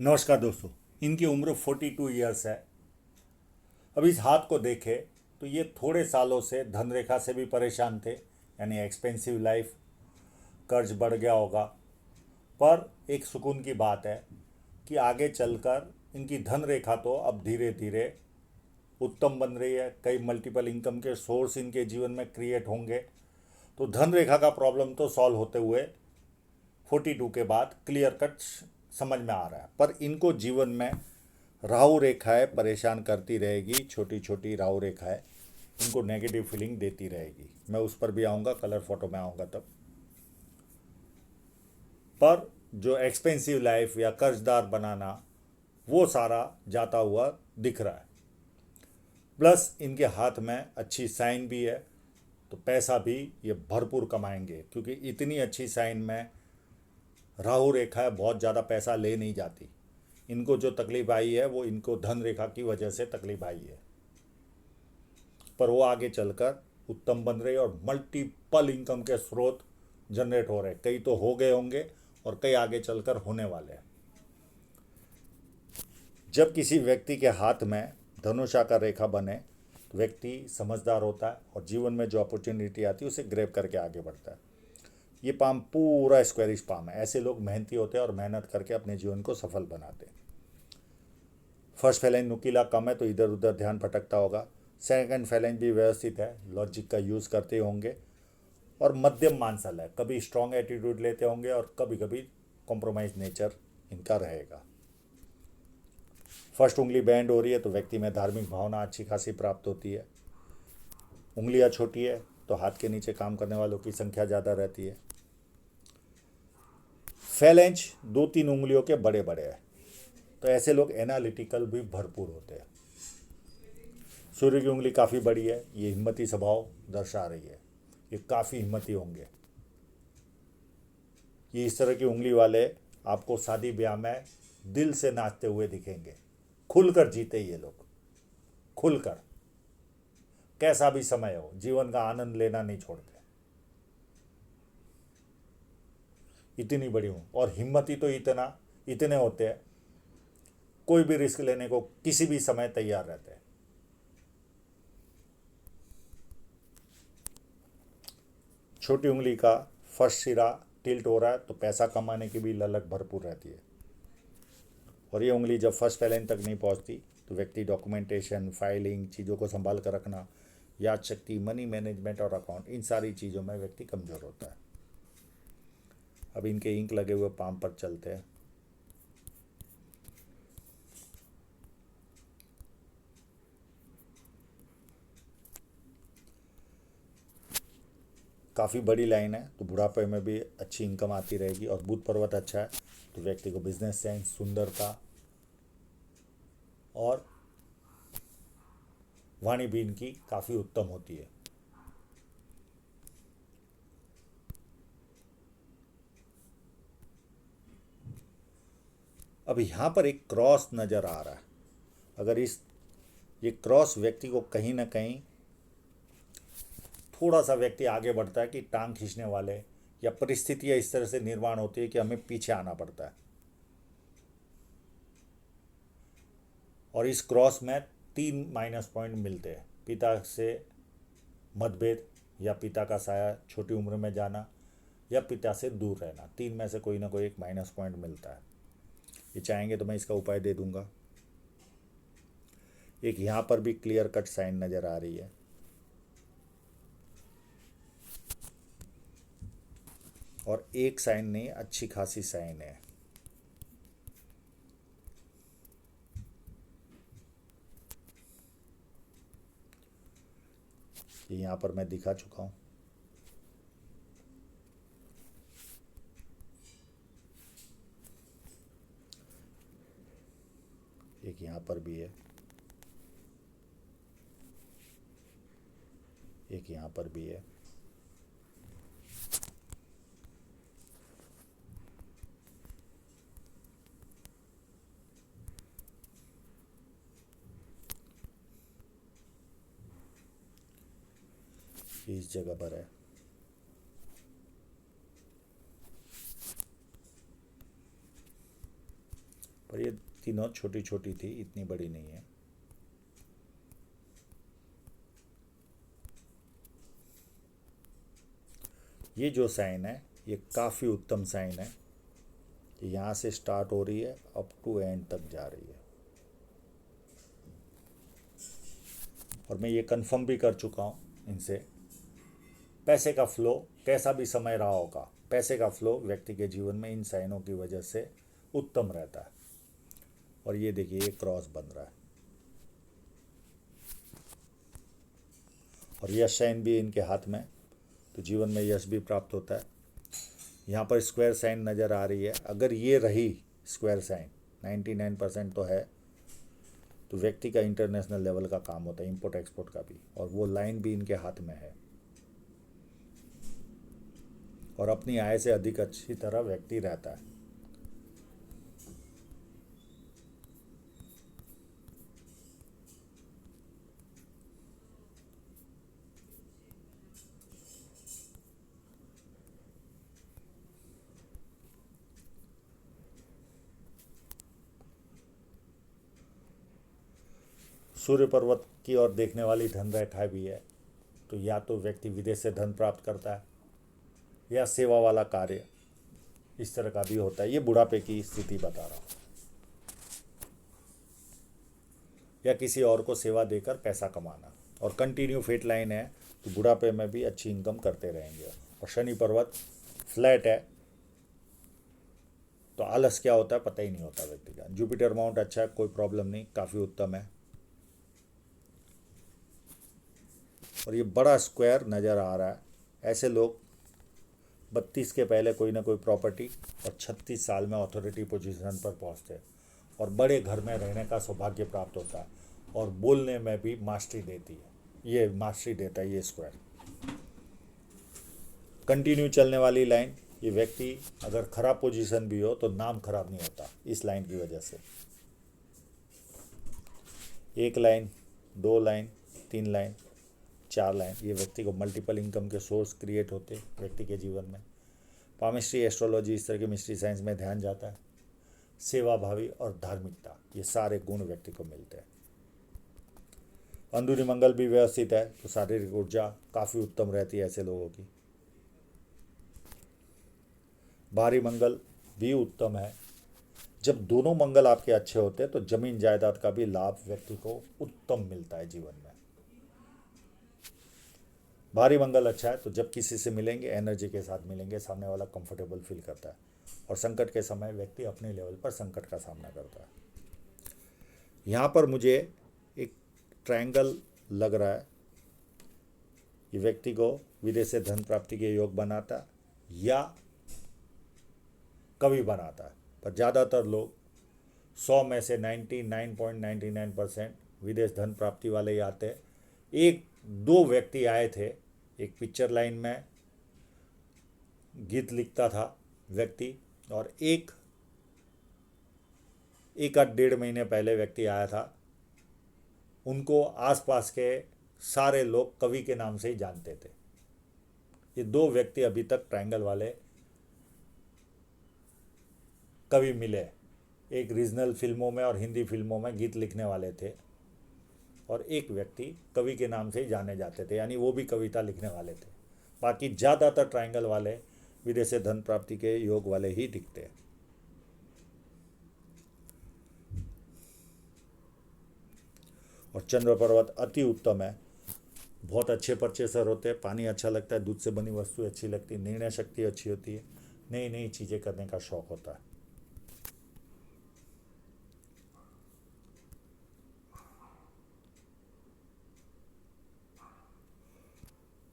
नमस्कार दोस्तों। इनकी उम्र 42 ईयर्स है। अब इस हाथ को देखें तो ये थोड़े सालों से धन रेखा से भी परेशान थे, यानी एक्सपेंसिव लाइफ, कर्ज बढ़ गया होगा। पर एक सुकून की बात है कि आगे चलकर इनकी धन रेखा तो अब धीरे धीरे उत्तम बन रही है। कई मल्टीपल इनकम के सोर्स इनके जीवन में क्रिएट होंगे। तो धन रेखा का प्रॉब्लम तो सॉल्व होते हुए 42 के बाद क्लियर कट समझ में आ रहा है। पर इनको जीवन में राहु रेखाएं परेशान करती रहेगी। छोटी छोटी राहु रेखाएं इनको नेगेटिव फीलिंग देती रहेगी। मैं उस पर भी आऊँगा, कलर फोटो में आऊँगा तब। पर जो एक्सपेंसिव लाइफ या कर्जदार बनाना, वो सारा जाता हुआ दिख रहा है। प्लस इनके हाथ में अच्छी साइन भी है, तो पैसा भी ये भरपूर कमाएंगे, क्योंकि इतनी अच्छी साइन में राहु रेखा है, बहुत ज़्यादा पैसा ले नहीं जाती। इनको जो तकलीफ आई है वो इनको धन रेखा की वजह से तकलीफ आई है, पर वो आगे चलकर उत्तम बन रहे और मल्टीपल इनकम के स्रोत जनरेट हो रहे। कई तो हो गए होंगे और कई आगे चलकर होने वाले हैं। जब किसी व्यक्ति के हाथ में धनुषाकार रेखा बने तो व्यक्ति समझदार होता है और जीवन में जो अपॉर्चुनिटी आती है उसे ग्रैब करके आगे बढ़ता है। ये पाम पूरा स्क्वायरिश पाम है। ऐसे लोग मेहनती होते हैं और मेहनत करके अपने जीवन को सफल बनाते हैं। फर्स्ट फैलेंज नुकीला कम है तो इधर उधर ध्यान भटकता होगा। सेकंड फैलेंज भी व्यवस्थित है, लॉजिक का यूज़ करते होंगे। और मध्यम मानसल है, कभी स्ट्रॉन्ग एटीट्यूड लेते होंगे और कभी कभी कॉम्प्रोमाइज नेचर इनका रहेगा। फर्स्ट उंगली बैंड हो रही है तो व्यक्ति में धार्मिक भावना अच्छी खासी प्राप्त होती है। उंगलियां छोटी है तो हाथ के नीचे काम करने वालों की संख्या ज़्यादा रहती है। फैलेंज 2-3 उंगलियों के बड़े बड़े हैं तो ऐसे लोग एनालिटिकल भी भरपूर होते हैं। सूर्य की उंगली काफ़ी बड़ी है, ये हिम्मती स्वभाव दर्शा रही है। ये काफ़ी हिम्मती होंगे। ये इस तरह की उंगली वाले आपको शादी ब्याह में दिल से नाचते हुए दिखेंगे। खुलकर जीते ये लोग, खुलकर। कैसा भी समय हो, जीवन का आनंद लेना नहीं छोड़ते। इतनी बड़ी हूँ और हिम्मती तो इतने होते हैं, कोई भी रिस्क लेने को किसी भी समय तैयार रहते हैं। छोटी उंगली का फर्स्ट सिरा टिल्ट हो रहा है तो पैसा कमाने की भी ललक भरपूर रहती है। और ये उंगली जब फर्स्ट फैलेंज तक नहीं पहुंचती तो व्यक्ति डॉक्यूमेंटेशन, फाइलिंग, चीज़ों को संभाल कर रखना, याद शक्ति, मनी मैनेजमेंट और अकाउंट, इन सारी चीज़ों में व्यक्ति कमज़ोर होता है। अब इनके इंक लगे हुए पाम पर चलते हैं। काफ़ी बड़ी लाइन है तो बुढ़ापे में भी अच्छी इनकम आती रहेगी। और बुध पर्वत अच्छा है तो व्यक्ति को बिजनेस सेंस, सुंदरता और वाणी भी इनकी काफ़ी उत्तम होती है। अब यहाँ पर एक क्रॉस नज़र आ रहा है। अगर ये क्रॉस व्यक्ति को कहीं ना कहीं थोड़ा सा व्यक्ति आगे बढ़ता है कि टांग खींचने वाले या परिस्थितियाँ इस तरह से निर्माण होती है कि हमें पीछे आना पड़ता है। और इस क्रॉस में 3 माइनस पॉइंट मिलते हैं। पिता से मतभेद, या पिता का साया छोटी उम्र में जाना, या पिता से दूर रहना। 3 में से कोई ना कोई एक माइनस पॉइंट मिलता है। ये चाहेंगे तो मैं इसका उपाय दे दूंगा। एक यहाँ पर भी क्लियर कट साइन नज़र आ रही है। और एक साइन नहीं, अच्छी खासी साइन है। ये यहाँ पर मैं दिखा चुका हूँ। एक यहाँ पर भी है, एक यहाँ पर भी है। इस जगह पर है। पर ये तीनों छोटी छोटी थी, इतनी बड़ी नहीं है। ये जो साइन है ये काफ़ी उत्तम साइन है। यहाँ से स्टार्ट हो रही है, अप टू एंड तक जा रही है। और मैं ये कंफर्म भी कर चुका हूँ इनसे, पैसे का फ्लो कैसा भी समय रहा होगा, पैसे का फ्लो व्यक्ति के जीवन में इन साइनों की वजह से उत्तम रहता है। और ये देखिए ये क्रॉस बन रहा है, और यश साइन भी इनके हाथ में, तो जीवन में यश भी प्राप्त होता है। यहाँ पर स्क्वायर साइन नज़र आ रही है, अगर ये रही स्क्वायर साइन 99% तो है, तो व्यक्ति का इंटरनेशनल लेवल का काम होता है, इंपोर्ट एक्सपोर्ट का भी, और वो लाइन भी इनके हाथ में है। और अपनी आय से अधिक अच्छी तरह व्यक्ति रहता है। सूर्य पर्वत की ओर देखने वाली धन रेखा भी है, तो या तो व्यक्ति विदेश से धन प्राप्त करता है, या सेवा वाला कार्य इस तरह का भी होता है। ये बुढ़ापे की स्थिति बता रहा हूँ, या किसी और को सेवा देकर पैसा कमाना। और कंटिन्यू फेट लाइन है, तो बुढ़ापे में भी अच्छी इनकम करते रहेंगे। और शनि पर्वत फ्लैट है, तो आलस क्या होता है पता ही नहीं होता व्यक्ति का। जुपिटर माउंट अच्छा है, कोई प्रॉब्लम नहीं, काफ़ी उत्तम है। और ये बड़ा स्क्वायर नज़र आ रहा है, ऐसे लोग 32 के पहले कोई ना कोई प्रॉपर्टी और 36 साल में अथॉरिटी पोजीशन पर पहुंचते हैं, और बड़े घर में रहने का सौभाग्य प्राप्त होता है, और बोलने में भी मास्टरी देती है, ये मास्टरी देता है ये स्क्वायर। कंटिन्यू चलने वाली लाइन, ये व्यक्ति अगर खराब पोजीशन भी हो तो नाम खराब नहीं होता इस लाइन की वजह से। 1 लाइन, 2 लाइन, 3 लाइन, 4 लाइन, ये व्यक्ति को मल्टीपल इनकम के सोर्स क्रिएट होते व्यक्ति के जीवन में। पामिस्ट्री, एस्ट्रोलॉजी, इस तरह के मिस्ट्री साइंस में ध्यान जाता है। सेवा भावी और धार्मिकता, ये सारे गुण व्यक्ति को मिलते हैं। अंदरूनी मंगल भी व्यवस्थित है, तो शारीरिक ऊर्जा काफ़ी उत्तम रहती है ऐसे लोगों की। बाहरी मंगल भी उत्तम है। जब दोनों मंगल आपके अच्छे होते हैं तो जमीन जायदाद का भी लाभ व्यक्ति को उत्तम मिलता है जीवन में। बाहरी मंगल अच्छा है, तो जब किसी से मिलेंगे एनर्जी के साथ मिलेंगे, सामने वाला कंफर्टेबल फील करता है, और संकट के समय व्यक्ति अपने लेवल पर संकट का सामना करता है। यहाँ पर मुझे एक ट्रायंगल लग रहा है, ये व्यक्ति को विदेश से धन प्राप्ति के योग बनाता है या कभी बनाता है, पर ज़्यादातर लोग 100 में से 99.99% विदेश धन प्राप्ति वाले ही आते हैं। 1-2 व्यक्ति आए थे, एक पिक्चर लाइन में गीत लिखता था व्यक्ति, और एक आध 1.5 महीने पहले व्यक्ति आया था, उनको आसपास के सारे लोग कवि के नाम से ही जानते थे। ये 2 व्यक्ति अभी तक ट्रायंगल वाले कवि मिले, एक रीजनल फिल्मों में और हिंदी फिल्मों में गीत लिखने वाले थे, और एक व्यक्ति कवि के नाम से ही जाने जाते थे, यानी वो भी कविता लिखने वाले थे। बाकी ज़्यादातर ट्रायंगल वाले विदेश से धन प्राप्ति के योग वाले ही दिखते हैं। और चंद्र पर्वत अति उत्तम है, बहुत अच्छे परचेसर होते हैं, पानी अच्छा लगता है, दूध से बनी वस्तु अच्छी लगती है, निर्णय शक्ति अच्छी होती है, नई नई चीज़ें करने का शौक होता है।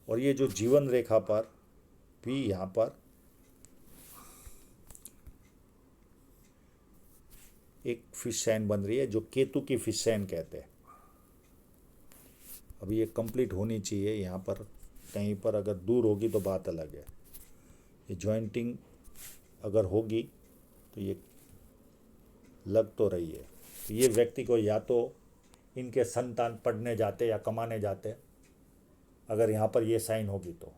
और ये जो जीवन रेखा पर भी यहाँ पर एक फिश सैन बन रही है, जो केतु की फिश सैन कहते हैं। अभी ये कंप्लीट होनी चाहिए, यहाँ पर कहीं पर अगर दूर होगी तो बात अलग है। ये जॉइंटिंग अगर होगी तो ये लग तो रही है। तो ये व्यक्ति को या तो इनके संतान पढ़ने जाते या कमाने जाते, अगर यहाँ पर ये साइन होगी तो।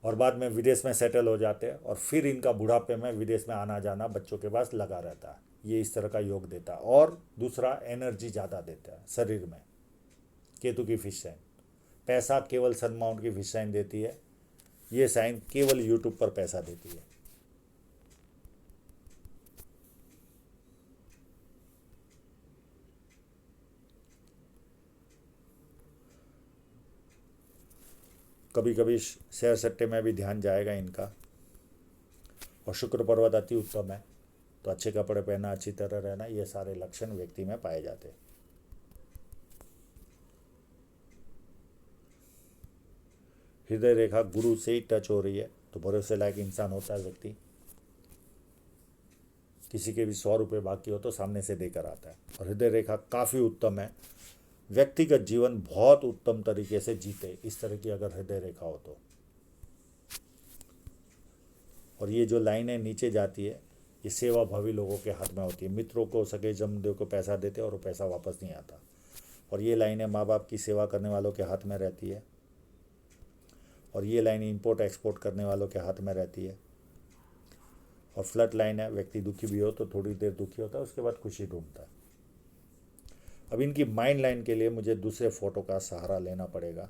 और बाद में विदेश में सेटल हो जाते हैं और फिर इनका बुढ़ापे में विदेश में आना जाना बच्चों के पास लगा रहता है। ये इस तरह का योग देता है। और दूसरा, एनर्जी ज़्यादा देता है शरीर में। केतु की फिश साइन, पैसा केवल सन माउंट की फिश साइन देती है। ये साइन केवल यूट्यूब पर पैसा देती है। कभी कभी शेयर सट्टे में भी ध्यान जाएगा इनका। और शुक्र पर्वत अति उत्तम है, तो अच्छे कपड़े पहनना, अच्छी तरह रहना, ये सारे लक्षण व्यक्ति में पाए जाते हैं। हृदय रेखा गुरु से ही टच हो रही है, तो भरोसे लायक इंसान होता है व्यक्ति। किसी के भी 100 रुपये बाकी हो तो सामने से देकर आता है। और हृदय रेखा काफ़ी उत्तम है, व्यक्तिगत जीवन बहुत उत्तम तरीके से जीते, इस तरह की अगर हृदय रेखा हो तो। और ये जो लाइनें नीचे जाती है, ये सेवा भावी लोगों के हाथ में होती है। मित्रों को, सगे जमदेव को पैसा देते और वो पैसा वापस नहीं आता। और ये लाइनें माँ बाप की सेवा करने वालों के हाथ में रहती है। और ये लाइन इंपोर्ट एक्सपोर्ट करने वालों के हाथ में रहती है। और फ्लड लाइन है, व्यक्ति दुखी भी हो तो थोड़ी देर दुखी होता है, उसके बाद खुशी ढूंढता है। अब इनकी माइंड लाइन के लिए मुझे दूसरे फोटो का सहारा लेना पड़ेगा।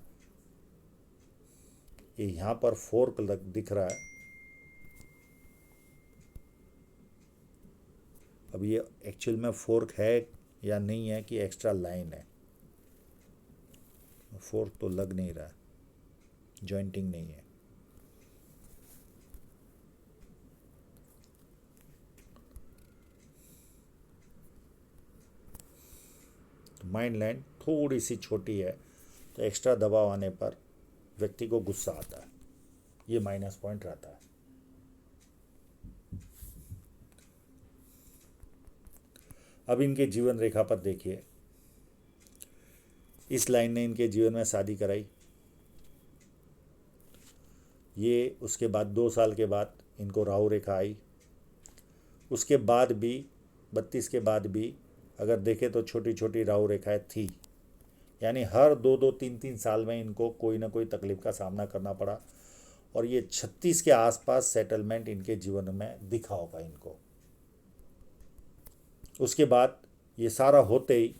ये यहाँ पर फोर्क दिख रहा है। अब ये एक्चुअल में फोर्क है या नहीं है कि एक्स्ट्रा लाइन है, फोर्क तो लग नहीं रहा है, जॉइंटिंग नहीं है। तो माइंड लाइन थोड़ी सी छोटी है, तो एक्स्ट्रा दबाव आने पर व्यक्ति को गुस्सा आता है, ये माइनस पॉइंट रहता है। अब इनके जीवन रेखा पर देखिए, इस लाइन ने इनके जीवन में शादी कराई। ये उसके बाद 2 साल के बाद इनको राहु रेखा आई। उसके बाद भी 32 के बाद भी अगर देखें तो छोटी छोटी राहु रेखाएं थी। यानी हर 2-2, 3-3 साल में इनको कोई ना कोई तकलीफ का सामना करना पड़ा। और ये 36 के आसपास सेटलमेंट इनके जीवन में दिखा होगा इनको। उसके बाद ये सारा होते ही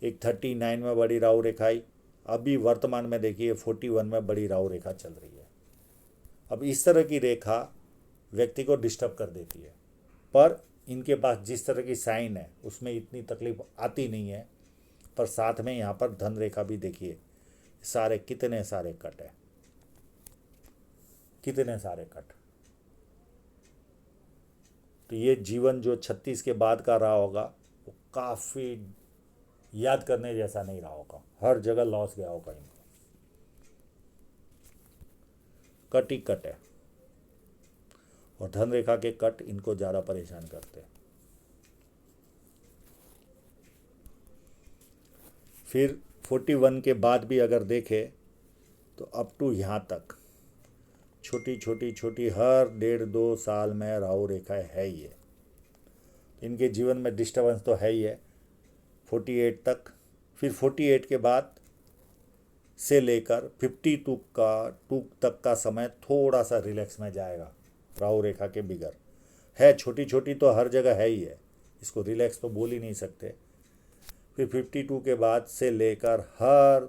एक 39 में बड़ी राहु रेखा आई। अभी वर्तमान में देखिए 41 में बड़ी राहु रेखा चल रही है। अब इस तरह की रेखा व्यक्ति को डिस्टर्ब कर देती है, पर इनके पास जिस तरह की साइन है उसमें इतनी तकलीफ आती नहीं है। पर साथ में यहाँ पर धन रेखा भी देखिए, सारे कितने सारे कट है, कितने सारे कट। तो ये जीवन जो 36 के बाद का रहा होगा वो काफ़ी याद करने जैसा नहीं रहा होगा, हर जगह लॉस गया होगा इनको। कट ही कट है। और धन रेखा के कट इनको ज़्यादा परेशान करते हैं। फिर 41 के बाद भी अगर देखें तो अप टू यहाँ तक छोटी छोटी छोटी हर 1.5-2 साल में राहु रेखाएं है ही है। इनके जीवन में डिस्टर्बेंस तो है ही है 48 तक। फिर 48 के बाद से लेकर 52 तक का समय थोड़ा सा रिलैक्स में जाएगा। राहु रेखा के बिगर है, छोटी छोटी तो हर जगह है ही है, इसको रिलैक्स तो बोल ही नहीं सकते। फिर 52 के बाद से लेकर हर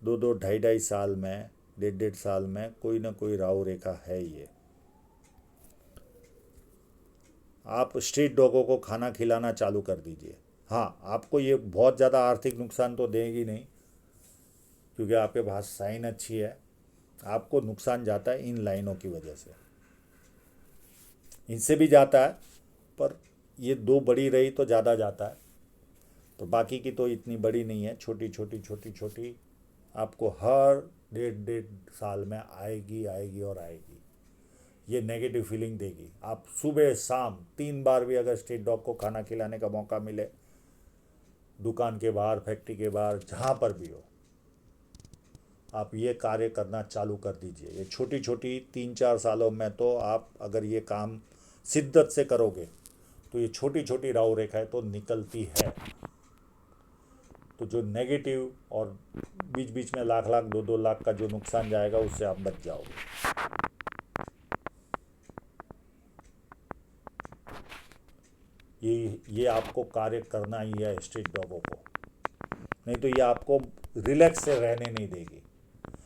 2-2, 2.5 साल में, 1.5 साल में कोई ना कोई राहु रेखा है ही है। आप स्ट्रीट डॉगों को खाना खिलाना चालू कर दीजिए। हाँ, आपको ये बहुत ज़्यादा आर्थिक नुकसान तो देगी नहीं, क्योंकि आपके पास साइन अच्छी है। आपको नुकसान जाता है इन लाइनों की वजह से, इनसे भी जाता है, पर ये 2 बड़ी रही तो ज़्यादा जाता है। तो बाकी की तो इतनी बड़ी नहीं है, छोटी छोटी छोटी छोटी आपको हर 1.5 साल में आएगी आएगी और आएगी। ये नेगेटिव फीलिंग देगी। आप सुबह शाम 3 बार भी अगर स्ट्रीट डॉग को खाना खिलाने का मौका मिले, दुकान के बाहर, फैक्ट्री के बाहर, जहाँ पर भी हो, आप ये कार्य करना चालू कर दीजिए। ये छोटी छोटी 3-4 सालों में तो आप अगर ये काम शिद्दत से करोगे तो ये छोटी छोटी राहु रेखाएं तो निकलती है। तो जो नेगेटिव और बीच बीच में लाख लाख 2-2 लाख का जो नुकसान जाएगा उससे आप बच जाओगे। ये आपको कार्य करना ही है स्ट्रीट डॉगों को, नहीं तो ये आपको रिलैक्स से रहने नहीं देगी।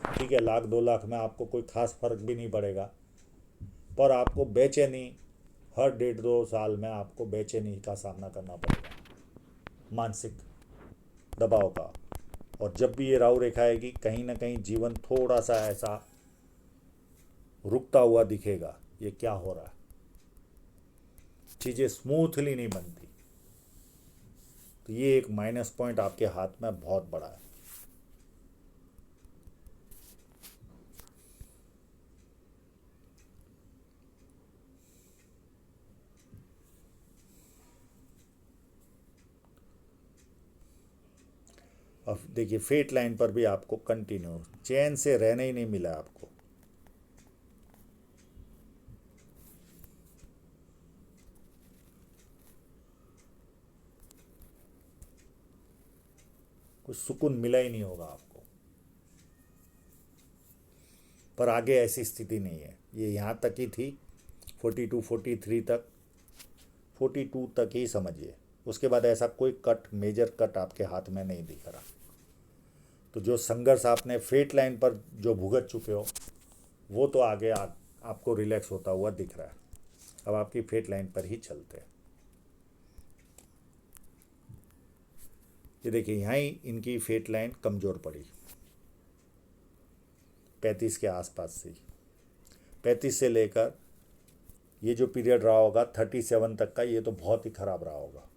ठीक है, लाख 2 लाख में आपको कोई खास फर्क भी नहीं पड़ेगा, पर आपको बेचैनी हर 1.5-2 साल में आपको बेचैनी का सामना करना पड़ेगा, मानसिक दबाव का। और जब भी ये राहु रेखा आएगी कहीं ना कहीं जीवन थोड़ा सा ऐसा रुकता हुआ दिखेगा। ये क्या हो रहा है, चीज़ें स्मूथली नहीं बनती। तो ये एक माइनस पॉइंट आपके हाथ में बहुत बड़ा है। अब देखिए फेट लाइन पर भी आपको कंटिन्यू चैन से रहने ही नहीं मिला आपको। कुछ सुकून मिला ही नहीं होगा आपको। पर आगे ऐसी स्थिति नहीं है, ये यहाँ तक ही थी 42-43 तक, 42 तक ही समझिए। उसके बाद ऐसा कोई कट, मेजर कट आपके हाथ में नहीं दिख रहा। तो जो संघर्ष आपने फेट लाइन पर जो भुगत चुके हो वो तो आगे आपको रिलैक्स होता हुआ दिख रहा है। अब आपकी फेट लाइन पर ही चलते हैं। ये देखिए यहाँ ही इनकी फेट लाइन कमज़ोर पड़ी 35 के आसपास से। 35 से लेकर ये जो पीरियड रहा होगा 37 तक का, ये तो बहुत ही ख़राब रहा होगा।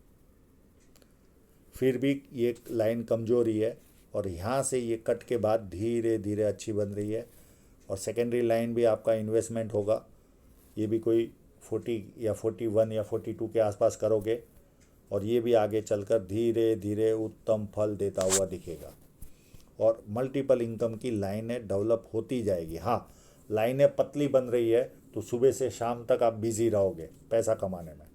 फिर भी ये लाइन कमज़ोर ही है और यहाँ से ये कट के बाद धीरे धीरे अच्छी बन रही है। और सेकेंडरी लाइन भी आपका इन्वेस्टमेंट होगा, ये भी कोई 40 या 41 या 42 के आसपास करोगे और ये भी आगे चलकर धीरे धीरे उत्तम फल देता हुआ दिखेगा। और मल्टीपल इनकम की लाइनें डेवलप होती जाएगी। हाँ, लाइनें पतली बन रही है तो सुबह से शाम तक आप बिज़ी रहोगे पैसा कमाने में।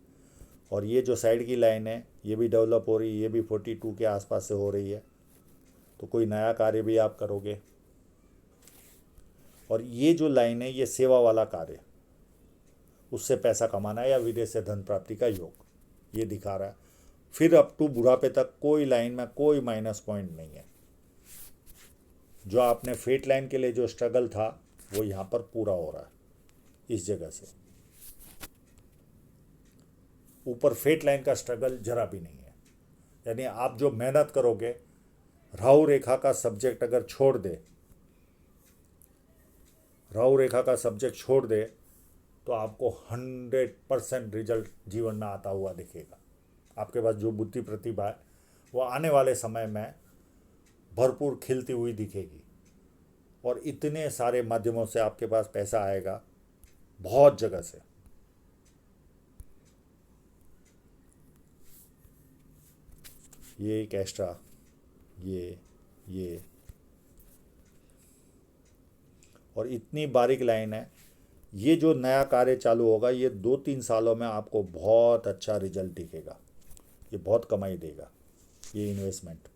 और ये जो साइड की लाइन है ये भी डेवलप हो रही है, ये भी 42 के आसपास से हो रही है, तो कोई नया कार्य भी आप करोगे। और ये जो लाइन है ये सेवा वाला कार्य, उससे पैसा कमाना या विदेश से धन प्राप्ति का योग ये दिखा रहा है। फिर अप टू बुढ़ापे तक कोई लाइन में कोई माइनस पॉइंट नहीं है। जो आपने फेट लाइन के लिए जो स्ट्रगल था वो यहाँ पर पूरा हो रहा है इस जगह से। ऊपर फेट लाइन का स्ट्रगल जरा भी नहीं है। यानी आप जो मेहनत करोगे, राहु रेखा का सब्जेक्ट अगर छोड़ दे, राहु रेखा का सब्जेक्ट छोड़ दे तो आपको 100% रिजल्ट जीवन में आता हुआ दिखेगा। आपके पास जो बुद्धि प्रतिभा है वो आने वाले समय में भरपूर खिलती हुई दिखेगी और इतने सारे माध्यमों से आपके पास पैसा आएगा, बहुत जगह से। ये एक एक्स्ट्रा, ये और इतनी बारीक लाइन है। ये जो नया कार्य चालू होगा ये 2-3 सालों में आपको बहुत अच्छा रिजल्ट दिखेगा, ये बहुत कमाई देगा ये इन्वेस्टमेंट।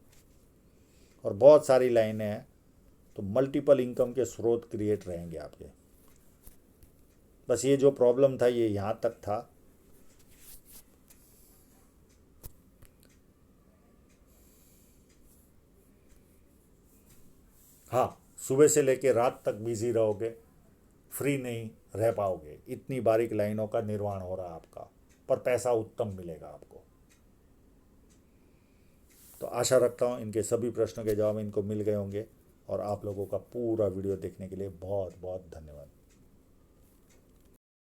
और बहुत सारी लाइनें हैं तो मल्टीपल इनकम के स्रोत क्रिएट रहेंगे आपके। बस ये जो प्रॉब्लम था ये यहाँ तक था। हाँ, सुबह से लेकर रात तक बिजी रहोगे, फ्री नहीं रह पाओगे। इतनी बारीक लाइनों का निर्माण हो रहा है आपका, पर पैसा उत्तम मिलेगा आपको। तो आशा रखता हूँ इनके सभी प्रश्नों के जवाब इनको मिल गए होंगे। और आप लोगों का पूरा वीडियो देखने के लिए बहुत बहुत धन्यवाद।